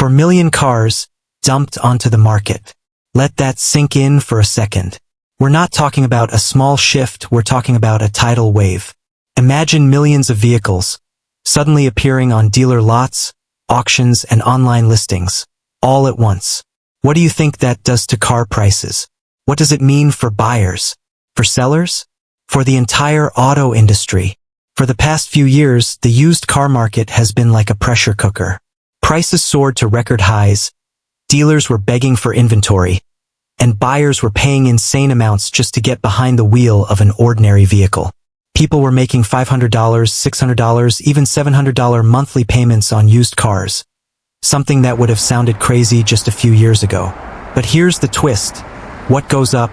4 million cars dumped onto the market. Let that sink in for a second. We're not talking about a small shift, we're talking about a tidal wave. Imagine millions of vehicles suddenly appearing on dealer lots, auctions, and online listings, all at once. What do you think that does to car prices? What does it mean for buyers? For sellers? For the entire auto industry? For the past few years, the used car market has been like a pressure cooker. Prices soared to record highs, dealers were begging for inventory, and buyers were paying insane amounts just to get behind the wheel of an ordinary vehicle. People were making $500, $600, even $700 monthly payments on used cars, something that would have sounded crazy just a few years ago. But here's the twist. What goes up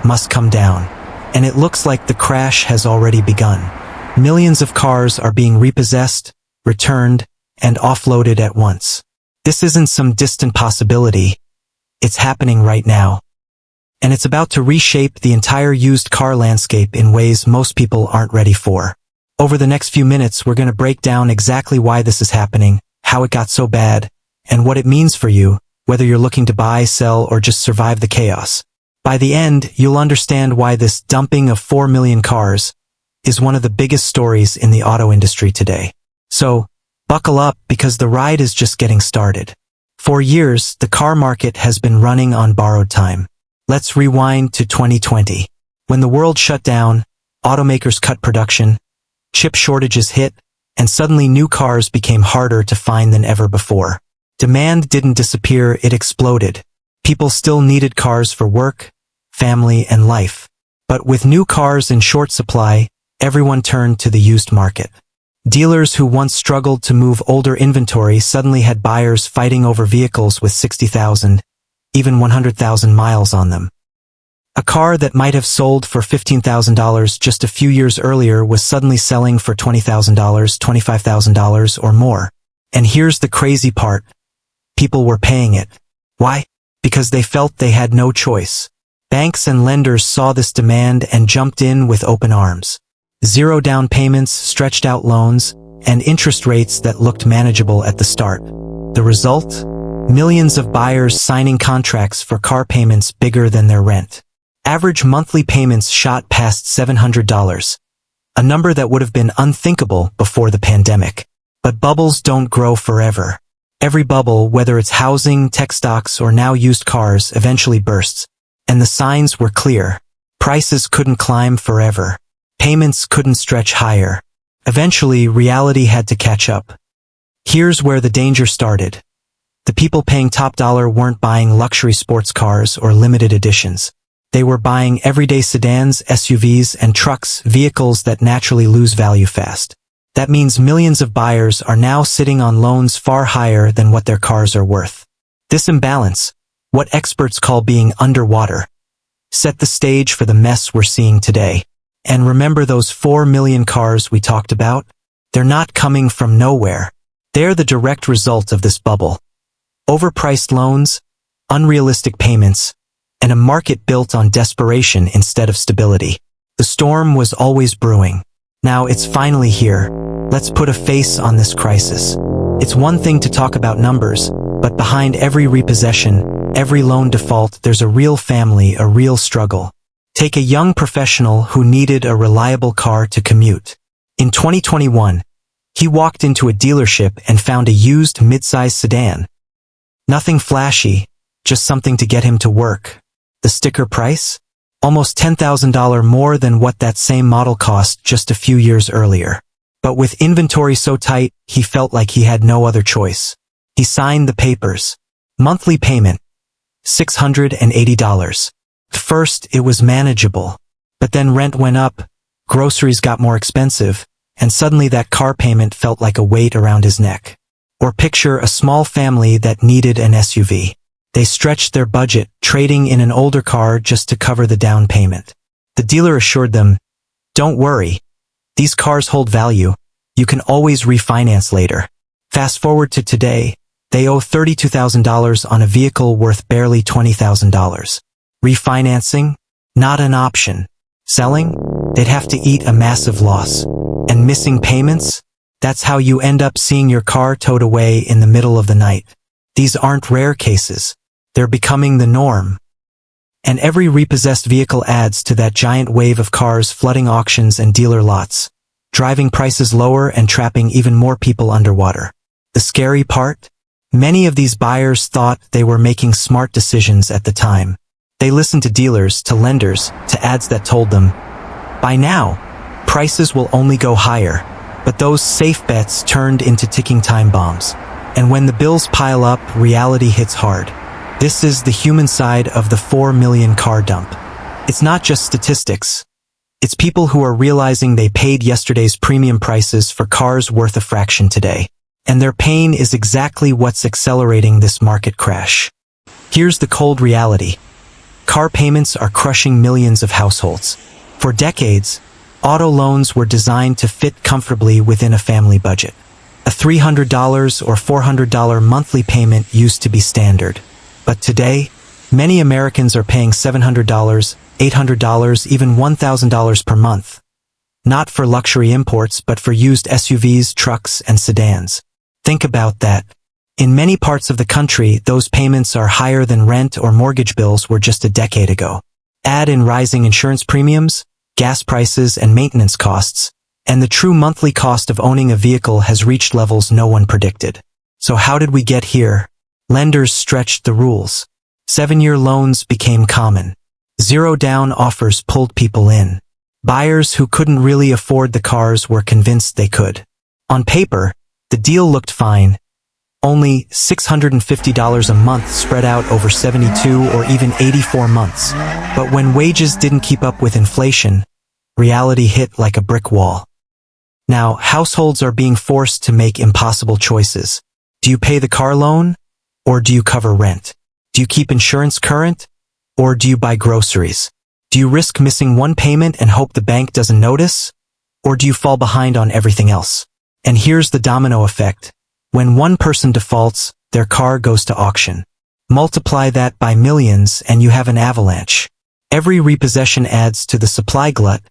must come down. And it looks like the crash has already begun. Millions of cars are being repossessed, returned, and offloaded at once. This isn't some distant possibility. It's happening right now. And it's about to reshape the entire used car landscape in ways most people aren't ready for. Over the next few minutes, we're going to break down exactly why this is happening, how it got so bad, and what it means for you, whether you're looking to buy, sell, or just survive the chaos. By the end, you'll understand why this dumping of 4 million cars is one of the biggest stories in the auto industry today. So, buckle up because the ride is just getting started. For years, the car market has been running on borrowed time. Let's rewind to 2020. When the world shut down, automakers cut production, chip shortages hit, and suddenly new cars became harder to find than ever before. Demand didn't disappear, it exploded. People still needed cars for work, family, and life. But with new cars in short supply, everyone turned to the used market. Dealers who once struggled to move older inventory suddenly had buyers fighting over vehicles with 60,000, even 100,000 miles on them. A car that might have sold for $15,000 just a few years earlier was suddenly selling for $20,000, $25,000 or more. And here's the crazy part. People were paying it. Why? Because they felt they had no choice. Banks and lenders saw this demand and jumped in with open arms. Zero down payments, stretched out loans, and interest rates that looked manageable at the start. The result? Millions of buyers signing contracts for car payments bigger than their rent. Average monthly payments shot past $700, a number that would have been unthinkable before the pandemic. But bubbles don't grow forever. Every bubble, whether it's housing, tech stocks, or now used cars, eventually bursts. And the signs were clear. Prices couldn't climb forever. Payments couldn't stretch higher. Eventually, reality had to catch up. Here's where the danger started. The people paying top dollar weren't buying luxury sports cars or limited editions. They were buying everyday sedans, SUVs, and trucks, vehicles that naturally lose value fast. That means millions of buyers are now sitting on loans far higher than what their cars are worth. This imbalance, what experts call being underwater, set the stage for the mess we're seeing today. And remember those 4 million cars we talked about? They're not coming from nowhere. They're the direct result of this bubble. Overpriced loans, unrealistic payments, and a market built on desperation instead of stability. The storm was always brewing. Now it's finally here. Let's put a face on this crisis. It's one thing to talk about numbers, but behind every repossession, every loan default, there's a real family, a real struggle. Take a young professional who needed a reliable car to commute. In 2021, he walked into a dealership and found a used mid-size sedan. Nothing flashy, just something to get him to work. The sticker price? Almost $10,000 more than what that same model cost just a few years earlier. But with inventory so tight, he felt like he had no other choice. He signed the papers. Monthly payment, $680. At first, it was manageable. But then rent went up, groceries got more expensive, and suddenly that car payment felt like a weight around his neck. Or picture a small family that needed an SUV. They stretched their budget, trading in an older car just to cover the down payment. The dealer assured them, "Don't worry. These cars hold value. You can always refinance later." Fast forward to today, they owe $32,000 on a vehicle worth barely $20,000. Refinancing? Not an option. Selling? They'd have to eat a massive loss. And missing payments? That's how you end up seeing your car towed away in the middle of the night. These aren't rare cases. They're becoming the norm. And every repossessed vehicle adds to that giant wave of cars flooding auctions and dealer lots, driving prices lower and trapping even more people underwater. The scary part? Many of these buyers thought they were making smart decisions at the time. They listened to dealers, to lenders, to ads that told them, by now, prices will only go higher. But those safe bets turned into ticking time bombs. And when the bills pile up, reality hits hard. This is the human side of the 4 million car dump. It's not just statistics. It's people who are realizing they paid yesterday's premium prices for cars worth a fraction today. And their pain is exactly what's accelerating this market crash. Here's the cold reality. Car payments are crushing millions of households. For decades, auto loans were designed to fit comfortably within a family budget. A $300 or $400 monthly payment used to be standard. But today, many Americans are paying $700, $800, even $1,000 per month. Not for luxury imports, but for used SUVs, trucks, and sedans. Think about that. In many parts of the country, those payments are higher than rent or mortgage bills were just a decade ago. Add in rising insurance premiums, gas prices, and maintenance costs, and the true monthly cost of owning a vehicle has reached levels no one predicted. So how did we get here? Lenders stretched the rules. 7-year loans became common. Zero-down offers pulled people in. Buyers who couldn't really afford the cars were convinced they could. On paper, the deal looked fine. Only $650 a month spread out over 72 or even 84 months. But when wages didn't keep up with inflation, reality hit like a brick wall. Now, households are being forced to make impossible choices. Do you pay the car loan? Or do you cover rent? Do you keep insurance current? Or do you buy groceries? Do you risk missing one payment and hope the bank doesn't notice? Or do you fall behind on everything else? And here's the domino effect. When one person defaults, their car goes to auction. Multiply that by millions and you have an avalanche. Every repossession adds to the supply glut,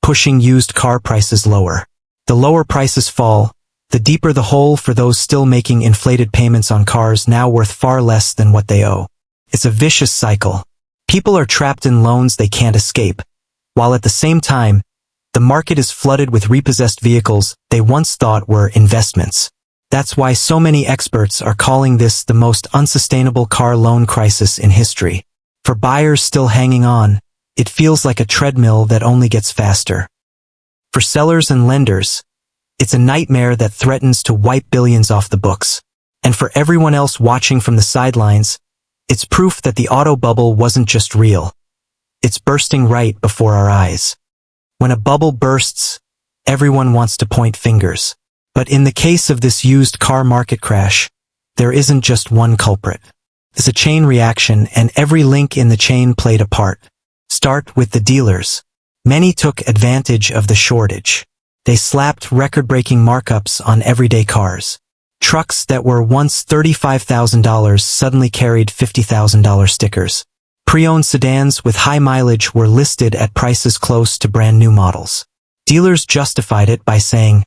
pushing used car prices lower. The lower prices fall, the deeper the hole for those still making inflated payments on cars now worth far less than what they owe. It's a vicious cycle. People are trapped in loans they can't escape, while at the same time, the market is flooded with repossessed vehicles they once thought were investments. That's why so many experts are calling this the most unsustainable car loan crisis in history. For buyers still hanging on, it feels like a treadmill that only gets faster. For sellers and lenders, it's a nightmare that threatens to wipe billions off the books. And for everyone else watching from the sidelines, it's proof that the auto bubble wasn't just real. It's bursting right before our eyes. When a bubble bursts, everyone wants to point fingers. But in the case of this used car market crash, there isn't just one culprit. There's a chain reaction, and every link in the chain played a part. Start with the dealers. Many took advantage of the shortage. They slapped record-breaking markups on everyday cars. Trucks that were once $35,000 suddenly carried $50,000 stickers. Pre-owned sedans with high mileage were listed at prices close to brand new models. Dealers justified it by saying,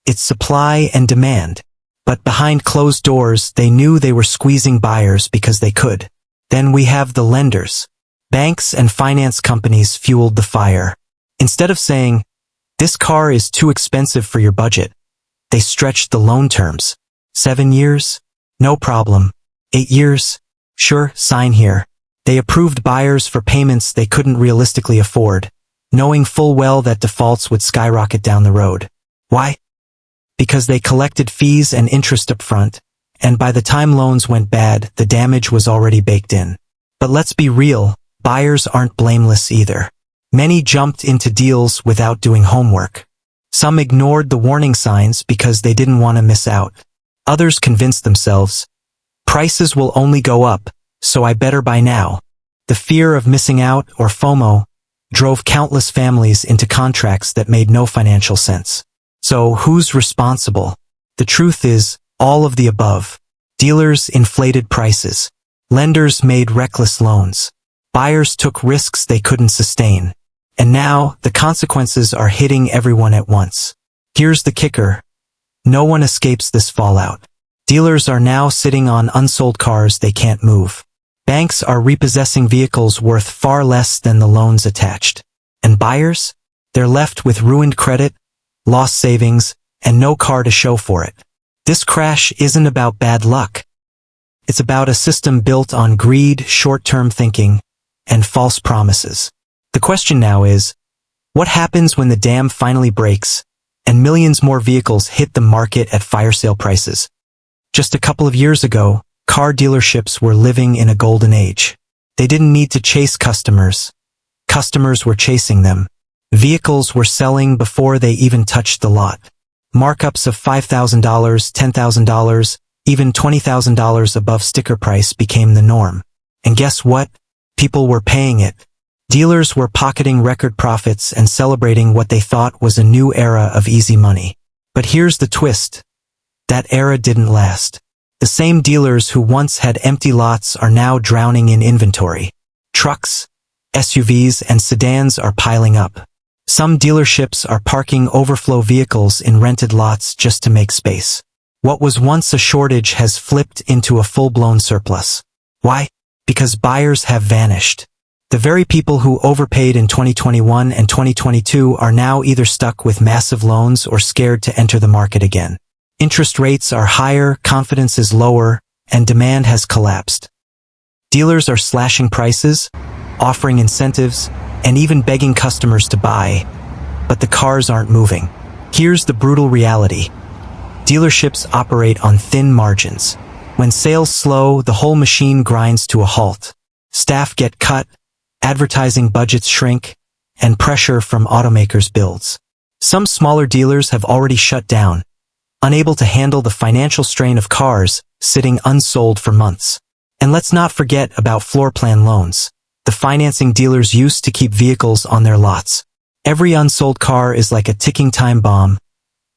it's supply and demand. But behind closed doors, they knew they were squeezing buyers because they could. Then we have the lenders. Banks and finance companies fueled the fire. Instead of saying, this car is too expensive for your budget, they stretched the loan terms. 7 years? No problem. 8 years? Sure, sign here. They approved buyers for payments they couldn't realistically afford, knowing full well that defaults would skyrocket down the road. Why? Because they collected fees and interest up front, and by the time loans went bad, the damage was already baked in. But let's be real, buyers aren't blameless either. Many jumped into deals without doing homework. Some ignored the warning signs because they didn't want to miss out. Others convinced themselves, prices will only go up, so I better buy now. The fear of missing out, or FOMO, drove countless families into contracts that made no financial sense. So who's responsible? The truth is, all of the above. Dealers inflated prices. Lenders made reckless loans. Buyers took risks they couldn't sustain. And now, the consequences are hitting everyone at once. Here's the kicker. No one escapes this fallout. Dealers are now sitting on unsold cars they can't move. Banks are repossessing vehicles worth far less than the loans attached. And buyers? They're left with ruined credit, lost savings, and no car to show for it. This crash isn't about bad luck. It's about a system built on greed, short-term thinking, and false promises. The question now is, what happens when the dam finally breaks and millions more vehicles hit the market at fire sale prices? Just a couple of years ago, car dealerships were living in a golden age. They didn't need to chase customers. Customers were chasing them. Vehicles were selling before they even touched the lot. Markups of $5,000, $10,000, even $20,000 above sticker price became the norm. And guess what? People were paying it. Dealers were pocketing record profits and celebrating what they thought was a new era of easy money. But here's the twist. That era didn't last. The same dealers who once had empty lots are now drowning in inventory. Trucks, SUVs, and sedans are piling up. Some dealerships are parking overflow vehicles in rented lots just to make space. What was once a shortage has flipped into a full-blown surplus. Why? Because buyers have vanished. The very people who overpaid in 2021 and 2022 are now either stuck with massive loans or scared to enter the market again. Interest rates are higher, confidence is lower, and demand has collapsed. Dealers are slashing prices, offering incentives, and even begging customers to buy, but the cars aren't moving. Here's the brutal reality. Dealerships operate on thin margins. When sales slow, the whole machine grinds to a halt. Staff get cut, advertising budgets shrink, and pressure from automakers builds. Some smaller dealers have already shut down, unable to handle the financial strain of cars sitting unsold for months. And let's not forget about floor plan loans, the financing dealers use to keep vehicles on their lots. Every unsold car is like a ticking time bomb,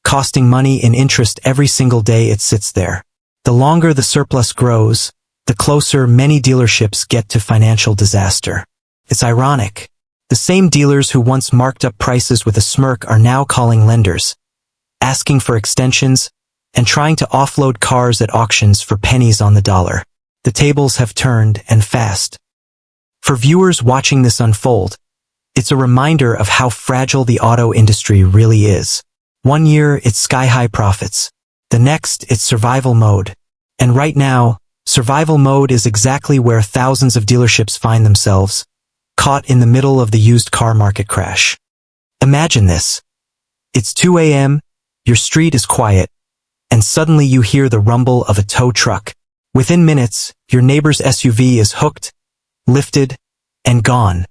costing money in interest every single day it sits there. The longer the surplus grows, the closer many dealerships get to financial disaster. It's ironic. The same dealers who once marked up prices with a smirk are now calling lenders, asking for extensions, and trying to offload cars at auctions for pennies on the dollar. The tables have turned, and fast. For viewers watching this unfold, it's a reminder of how fragile the auto industry really is. One year, it's sky-high profits. The next, it's survival mode. And right now, survival mode is exactly where thousands of dealerships find themselves, caught in the middle of the used car market crash. Imagine this. It's 2 a.m., your street is quiet, and suddenly you hear the rumble of a tow truck. Within minutes, your neighbor's SUV is hooked, lifted, and gone,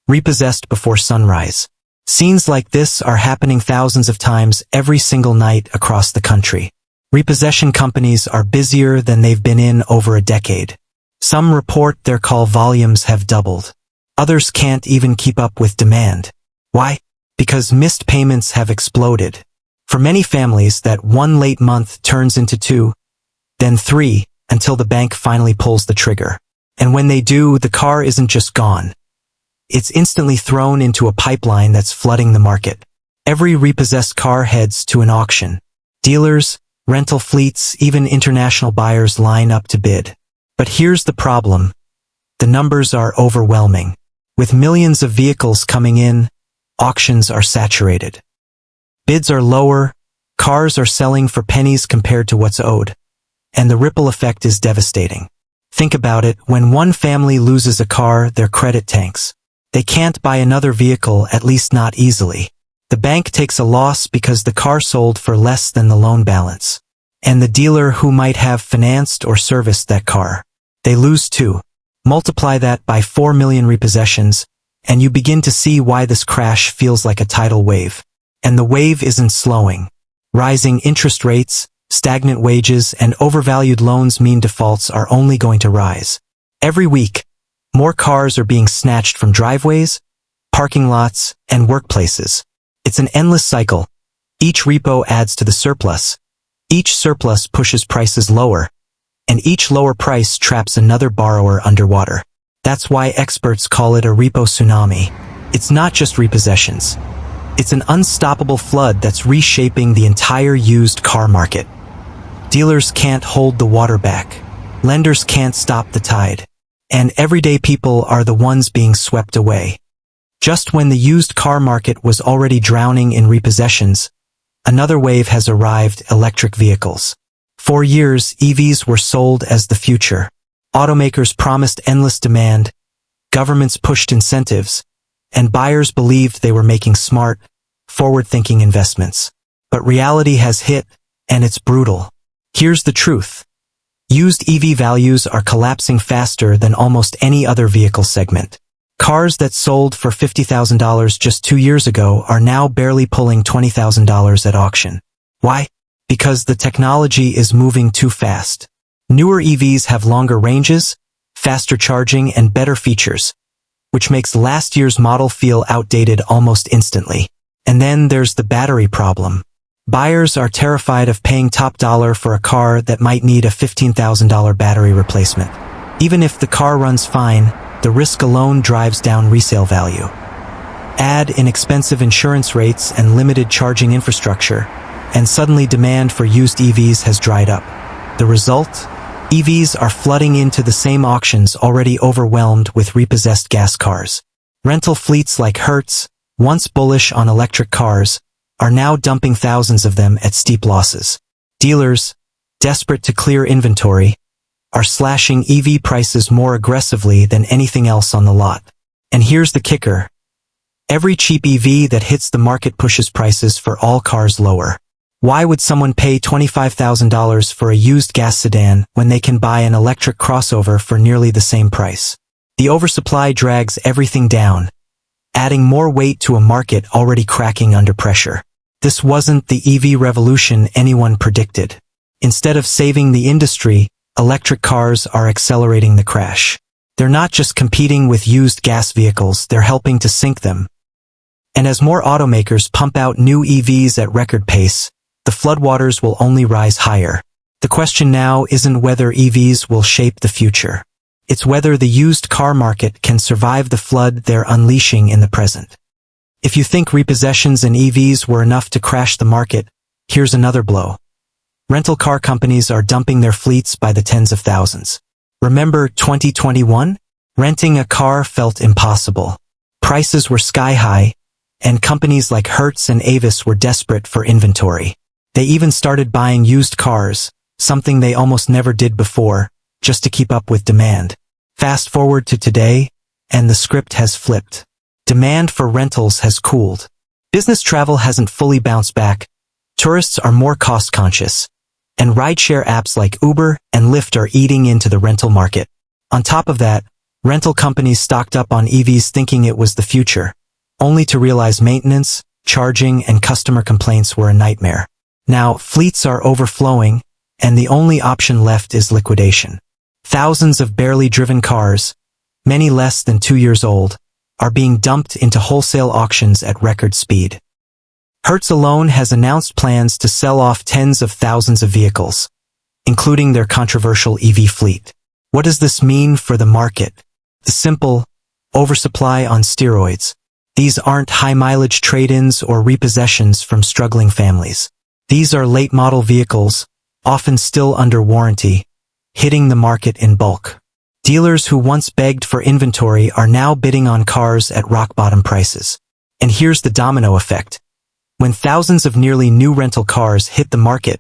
repossessed before sunrise. Scenes like this are happening thousands of times every single night across the country. Repossession companies are busier than they've been in over a decade. Some report their call volumes have doubled. Others can't even keep up with demand. Why? Because missed payments have exploded. For many families, that one late month turns into 2, then 3, until the bank finally pulls the trigger. And when they do, the car isn't just gone. It's instantly thrown into a pipeline that's flooding the market. Every repossessed car heads to an auction. Dealers, rental fleets, even international buyers line up to bid. But here's the problem. The numbers are overwhelming. With millions of vehicles coming in, auctions are saturated. Bids are lower, cars are selling for pennies compared to what's owed. And the ripple effect is devastating. Think about it, when one family loses a car, their credit tanks. They can't buy another vehicle, at least not easily. The bank takes a loss because the car sold for less than the loan balance. And the dealer who might have financed or serviced that car, they lose too. Multiply that by 4 million repossessions, and you begin to see why this crash feels like a tidal wave. And the wave isn't slowing. Rising interest rates, stagnant wages, and overvalued loans mean defaults are only going to rise. Every week, more cars are being snatched from driveways, parking lots, and workplaces. It's an endless cycle. Each repo adds to the surplus. Each surplus pushes prices lower, and each lower price traps another borrower underwater. That's why experts call it a repo tsunami. It's not just repossessions. It's an unstoppable flood that's reshaping the entire used car market. Dealers can't hold the water back. Lenders can't stop the tide. And everyday people are the ones being swept away. Just when the used car market was already drowning in repossessions, another wave has arrived: electric vehicles. For years, EVs were sold as the future. Automakers promised endless demand, governments pushed incentives, and buyers believed they were making smart, forward-thinking investments. But reality has hit, and it's brutal. Here's the truth. Used EV values are collapsing faster than almost any other vehicle segment. Cars that sold for $50,000 just 2 years ago are now barely pulling $20,000 at auction. Why? Because the technology is moving too fast. Newer EVs have longer ranges, faster charging, and better features, which makes last year's model feel outdated almost instantly. And then there's the battery problem. Buyers are terrified of paying top dollar for a car that might need a $15,000 battery replacement. Even if the car runs fine, the risk alone drives down resale value. Add inexpensive insurance rates and limited charging infrastructure, and suddenly demand for used EVs has dried up. The result? EVs are flooding into the same auctions already overwhelmed with repossessed gas cars. Rental fleets like Hertz, once bullish on electric cars, are now dumping thousands of them at steep losses. Dealers, desperate to clear inventory, are slashing EV prices more aggressively than anything else on the lot. And here's the kicker. Every cheap EV that hits the market pushes prices for all cars lower. Why would someone pay $25,000 for a used gas sedan when they can buy an electric crossover for nearly the same price? The oversupply drags everything down, adding more weight to a market already cracking under pressure. This wasn't the EV revolution anyone predicted. Instead of saving the industry, electric cars are accelerating the crash. They're not just competing with used gas vehicles, they're helping to sink them. And as more automakers pump out new EVs at record pace, the floodwaters will only rise higher. The question now isn't whether EVs will shape the future. It's whether the used car market can survive the flood they're unleashing in the present. If you think repossessions and EVs were enough to crash the market, here's another blow. Rental car companies are dumping their fleets by the tens of thousands. Remember 2021? Renting a car felt impossible. Prices were sky high, and companies like Hertz and Avis were desperate for inventory. They even started buying used cars, something they almost never did before, just to keep up with demand. Fast forward to today, and the script has flipped. Demand for rentals has cooled. Business travel hasn't fully bounced back, tourists are more cost-conscious, and rideshare apps like Uber and Lyft are eating into the rental market. On top of that, rental companies stocked up on EVs thinking it was the future, only to realize maintenance, charging, and customer complaints were a nightmare. Now, fleets are overflowing, and the only option left is liquidation. Thousands of barely driven cars, many less than 2 years old, are being dumped into wholesale auctions at record speed. Hertz alone has announced plans to sell off tens of thousands of vehicles, including their controversial EV fleet. What does this mean for the market? The simple oversupply on steroids. These aren't high-mileage trade-ins or repossessions from struggling families. These are late-model vehicles, often still under warranty, hitting the market in bulk. Dealers who once begged for inventory are now bidding on cars at rock-bottom prices. And here's the domino effect. When thousands of nearly new rental cars hit the market,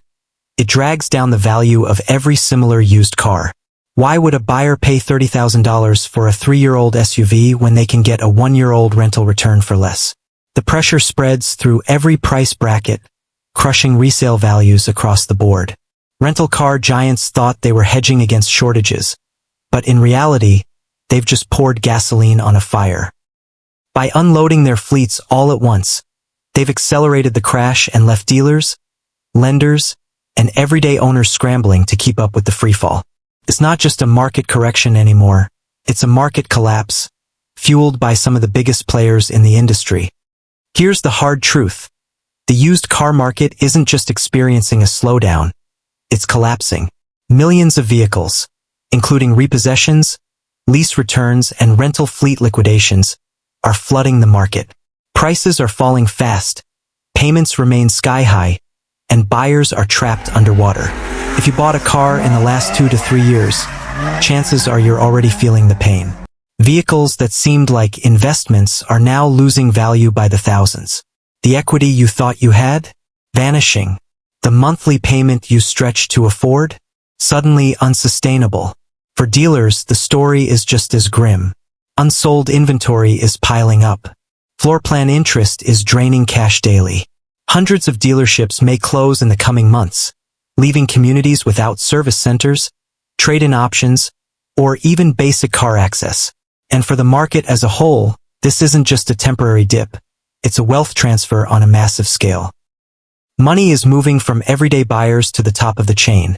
it drags down the value of every similar used car. Why would a buyer pay $30,000 for a 3-year-old SUV when they can get a 1-year-old rental return for less? The pressure spreads through every price bracket, crushing resale values across the board. Rental car giants thought they were hedging against shortages, but in reality, they've just poured gasoline on a fire. By unloading their fleets all at once, they've accelerated the crash and left dealers, lenders, and everyday owners scrambling to keep up with the freefall. It's not just a market correction anymore, it's a market collapse, fueled by some of the biggest players in the industry. Here's the hard truth. The used car market isn't just experiencing a slowdown, it's collapsing. Millions of vehicles, including repossessions, lease returns, and rental fleet liquidations, are flooding the market. Prices are falling fast, payments remain sky high, and buyers are trapped underwater. If you bought a car in the last 2 to 3 years, chances are you're already feeling the pain. Vehicles that seemed like investments are now losing value by the thousands. The equity you thought you had? Vanishing. The monthly payment you stretched to afford? Suddenly unsustainable. For dealers, the story is just as grim. Unsold inventory is piling up. Floor plan interest is draining cash daily. Hundreds of dealerships may close in the coming months, leaving communities without service centers, trade-in options, or even basic car access. And for the market as a whole, this isn't just a temporary dip. It's a wealth transfer on a massive scale. Money is moving from everyday buyers to the top of the chain.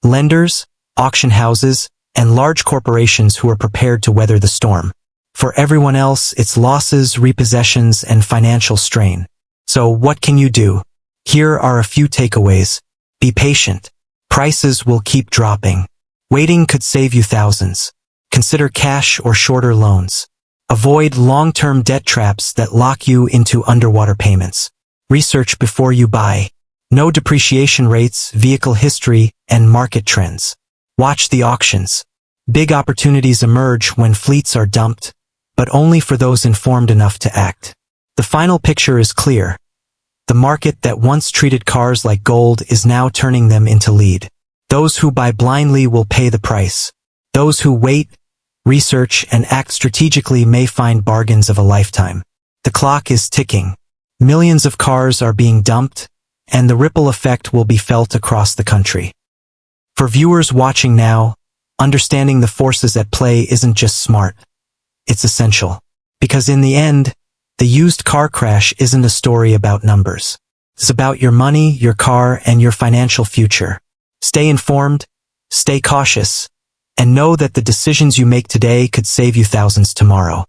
Lenders, auction houses, and large corporations who are prepared to weather the storm. For everyone else, it's losses, repossessions, and financial strain. So what can you do? Here are a few takeaways. Be patient. Prices will keep dropping. Waiting could save you thousands. Consider cash or shorter loans. Avoid long-term debt traps that lock you into underwater payments. Research before you buy. Know depreciation rates, vehicle history, and market trends. Watch the auctions. Big opportunities emerge when fleets are dumped, but only for those informed enough to act. The final picture is clear. The market that once treated cars like gold is now turning them into lead. Those who buy blindly will pay the price. Those who wait, research, and act strategically may find bargains of a lifetime. The clock is ticking. Millions of cars are being dumped, and the ripple effect will be felt across the country. For viewers watching now, understanding the forces at play isn't just smart. It's essential. Because in the end, the used car crash isn't a story about numbers. It's about your money, your car, and your financial future. Stay informed, stay cautious, and know that the decisions you make today could save you thousands tomorrow.